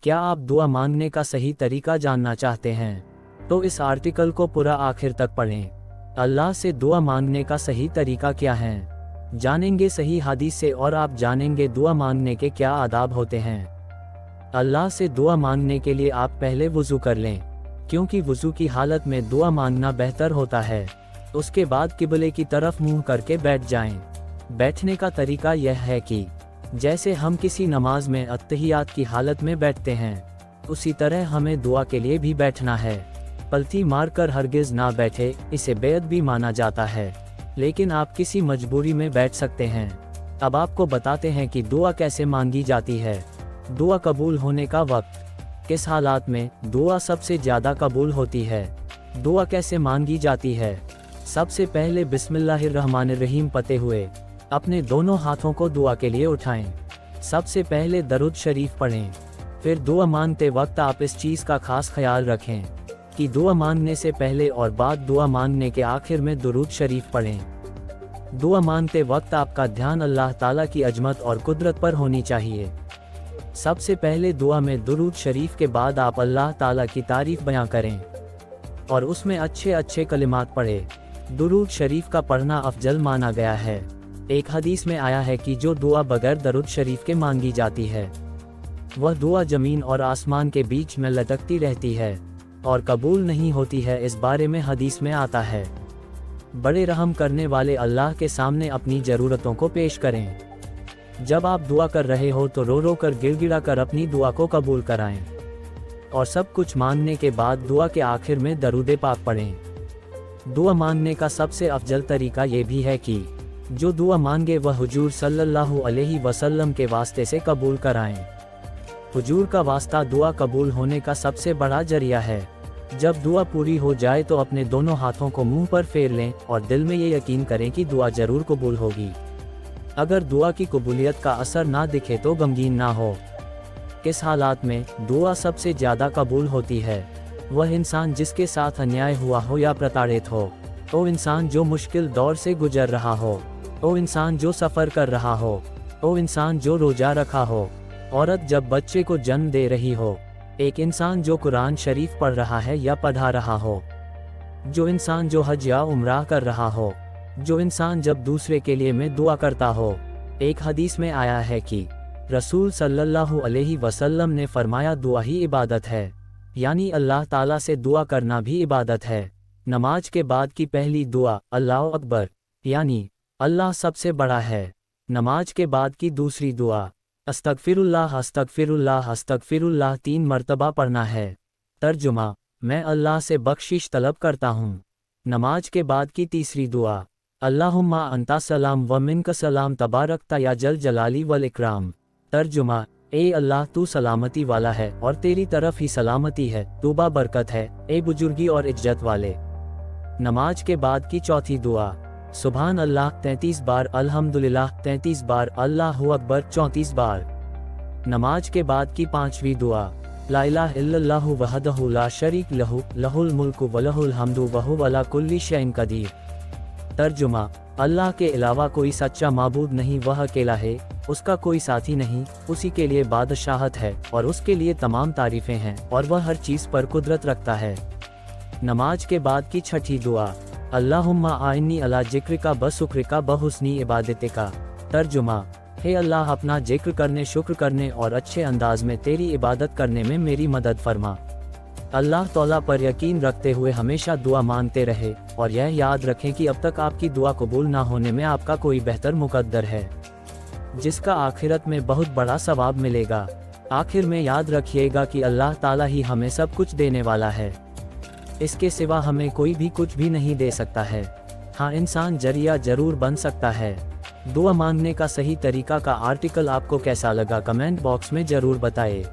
क्या आप दुआ मांगने का सही तरीका जानना चाहते हैं? तो इस आर्टिकल को पूरा आखिर तक पढ़ें। अल्लाह से दुआ मांगने का सही तरीका क्या है, जानेंगे सही हदीस से, और आप जानेंगे दुआ मांगने के क्या आदाब होते हैं। अल्लाह से दुआ मांगने के लिए आप पहले वुज़ू कर लें, क्योंकि वुज़ू की हालत में दुआ मांगना बेहतर होता है। उसके बाद किबले की तरफ मुंह करके बैठ जाएं। बैठने का तरीका यह है कि जैसे हम किसी नमाज में अत्तहियात की हालत में बैठते हैं, उसी तरह हमें दुआ के लिए भी बैठना है। पलथी मारकर हरगिज़ ना बैठे, इसे बेअद भी माना जाता है, लेकिन आप किसी मजबूरी में बैठ सकते हैं। अब आपको बताते हैं कि दुआ कैसे मांगी जाती है। दुआ कबूल होने का वक्त, किस हालात में दुआ सबसे ज़्यादा कबूल होती है। दुआ कैसे मांगी जाती है। सबसे पहले बिस्मिल्लाहिर्रहमानिर्रहीम पढ़ते हुए अपने दोनों हाथों को दुआ के लिए उठाएं। सबसे पहले दरूद शरीफ पढ़ें। फिर दुआ मांगते वक्त आप इस चीज़ का खास ख्याल रखें कि दुआ मांगने से पहले और बाद दुआ मांगने के आखिर में दुरूद शरीफ पढ़ें। दुआ मांगते वक्त आपका ध्यान अल्लाह ताला की अजमत और कुदरत पर होनी चाहिए। सबसे पहले दुआ में दुरूद शरीफ के बाद आप अल्लाह ताला की तारीफ बयां करें और उसमें अच्छे अच्छे कलिमात पढ़ें। दुरूद शरीफ का पढ़ना अफजल माना गया है। एक हदीस में आया है कि जो दुआ बगैर दरूद शरीफ के मांगी जाती है, वह दुआ जमीन और आसमान के बीच में लटकती रहती है और कबूल नहीं होती है। इस बारे में हदीस में आता है, बड़े रहम करने वाले अल्लाह के सामने अपनी ज़रूरतों को पेश करें। जब आप दुआ कर रहे हो तो रो रो कर गिड़गिड़ा कर अपनी दुआ को कबूल कराएं, और सब कुछ मांगने के बाद दुआ के आखिर में दरूद पाक पढ़ें। दुआ मांगने का सबसे अफजल तरीका ये भी है कि जो दुआ मांगे वह हुजूर सल्लल्लाहु अलैहि वसल्लम के वास्ते से कबूल कराएं। हुजूर का वास्ता दुआ कबूल होने का सबसे बड़ा जरिया है। जब दुआ पूरी हो जाए तो अपने दोनों हाथों को मुंह पर फेर लें और दिल में ये यकीन करें कि दुआ जरूर कबूल होगी। अगर दुआ की कबूलियत का असर ना दिखे तो गमगीन ना हो। किस हालात में दुआ सबसे ज़्यादा कबूल होती है? वह इंसान जिसके साथ अन्याय हुआ हो या प्रताड़ित हो, वो इंसान जो मुश्किल दौर से गुजर रहा हो, वो इंसान जो सफ़र कर रहा हो, वो इंसान जो रोजा रखा हो, औरत जब बच्चे को जन्म दे रही हो, एक इंसान जो कुरान शरीफ पढ़ रहा है या पढ़ा रहा हो, जो इंसान जो हज या उम्राह कर रहा हो, जो इंसान जब दूसरे के लिए में दुआ करता हो। एक हदीस में आया है कि रसूल सल्लल्लाहु अलैहि वसल्लम ने फरमाया, दुआ ही इबादत है, यानी अल्लाह ताला से दुआ करना भी इबादत है। नमाज के बाद की पहली दुआ अल्लाह अकबर, यानी अल्लाह सबसे बड़ा है। नमाज के बाद की दूसरी दुआ अस्तगफिरुल्लाह अस्तगफिरुल्लाह अस्तगफिरुल्लाह 3 मरतबा पढ़ना है। तर्जुमा, मैं अल्लाह से बख्शिश तलब करता हूँ। नमाज के बाद की तीसरी दुआ अल्लाहुम्मा अंता सलाम व मिनका सलाम तबारकता या जल जलाली वल इकराम। तर्जुमा, ए अल्लाह तू सलामती वाला है और तेरी तरफ ही सलामती है, तू बाबरकत है, ए बुजुर्गी और इज्जत वाले। नमाज के बाद की चौथी दुआ सुभान अल्लाह 33 बार, अल्हम्दुलिल्लाह 33 बार, अल्लाहु अकबर 34 बार। नमाज के बाद की पांचवी दुआ ला इलाहा इल्लल्लाहु वहदहु ला शरीक लहु लहुल मुल्कु व लहुल हम्दु व हुवा अला कुल्ली शैइन कदीर। तर्जुमा, अल्लाह के अलावा कोई सच्चा माबूद नहीं, वह अकेला है, उसका कोई साथी नहीं, उसी के लिए बादशाहत है और उसके लिए तमाम तारीफें हैं और वह हर चीज़ पर कुदरत रखता है। नमाज के बाद की छठी दुआ अल्लाहुम्मा आइन्नी अला जिक्रिका ब शुक्रिका ब हुस्नी इबादतिका। तर्जुमा, हे अल्लाह अपना जिक्र करने, शुक्र करने और अच्छे अंदाज में तेरी इबादत करने में मेरी मदद फरमा। अल्लाह तौला पर यकीन रखते हुए हमेशा दुआ मांगते रहे और यह याद रखें कि अब तक आपकी दुआ कबूल ना होने में आपका कोई बेहतर मुकद्दर है, जिसका आखिरत में बहुत बड़ा सवाब मिलेगा। आखिर में याद रखिएगा कि अल्लाह ताला ही हमें सब कुछ देने वाला है, इसके सिवा हमें कोई भी कुछ भी नहीं दे सकता है। हाँ, इंसान जरिया जरूर बन सकता है। दुआ मांगने का सही तरीका का आर्टिकल आपको कैसा लगा कमेंट बॉक्स में जरूर बताएं।